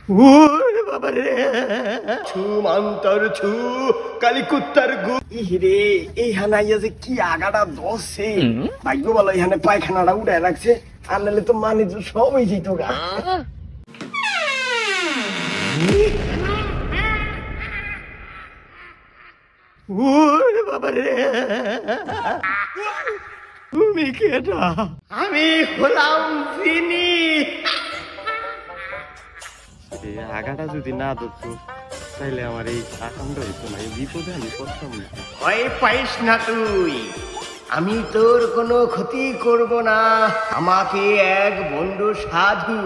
ওরে বাবা রে, ছু মান্তর ছু কালি কুত্তার গু। ইরে এই হানাইয়া যে কি আগাটা দশে, ভাগ্য বলো এখানে পায়খানাটা উড়ে রাখছে, আর নাহলে তো মানে সবই যেত গা। ওরে বাবা রে, তুমি কেটা? আমি হলাম চিনি। এই আগাটা যদি না ধরতো তাইলে আমার এই আকামটা হইতো না, এই বিপদে আমি পড়তাম না। ভয় পাইস না তুই, আমি তোর কোনো ক্ষতি করব না। আমাকে এক বন্ধু সাধু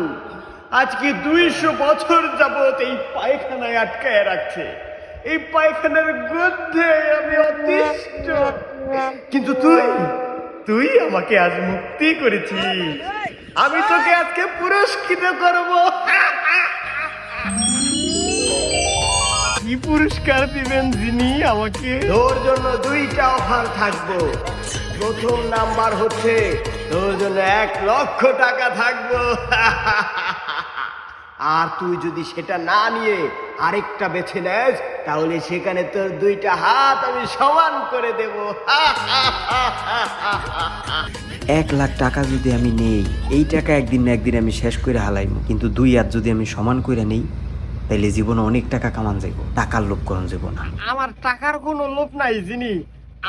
আজকে 200 বছর যাবত এই পায়খানায় আটকায় রাখছে। এই পায়খানার গন্ধে আমি অতিষ্ঠ, কিন্তু তুই তুই আমাকে আজ মুক্তি করেছিস। আমি তোকে আজকে পুরস্কৃত করব। কি পুরস্কার দিবেন যিনি আমাকে? তোর জন্য 2টা অফার থাকবো। প্রথম নাম্বার হচ্ছে তোর জন্য 1 লক্ষ টাকা থাকবো। আর তুই যদি সেটা না নিয়ে আরেকটা বেছে নেস, তাহলে সেখানে তোর 2টা হাত আমি সমান করে দেব। 1 লাখ টাকা যদি আমি নেই, এই টাকা একদিন না একদিন আমি শেষ করে হালাইমু, কিন্তু 2 হাত যদি আমি সমান করে নেই, তাইলে জীবনে অনেক টাকা কামান যাইব, টাকার লোভ করন যাব না। আমার টাকার কোনো লোভ নাই যিনি,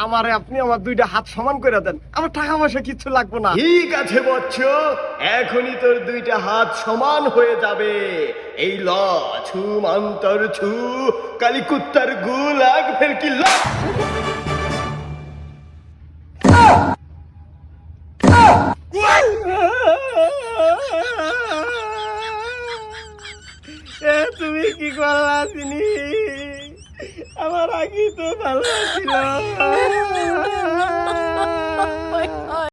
আমারে আপনি আমার 2টা হাত সমান করে দেন, আমার টাকা পয়সা কিচ্ছু লাগবে না। ঠিক আছে বচ্চ, এখনই তোর 2টা হাত সমান হয়ে যাবে। এই ল, ছু মান্তর ছু কালি কুত্তার গু লাগ ফেলকি ল। তুমি কি করলা চিনি? আমার আগে তো ভালো ছিল।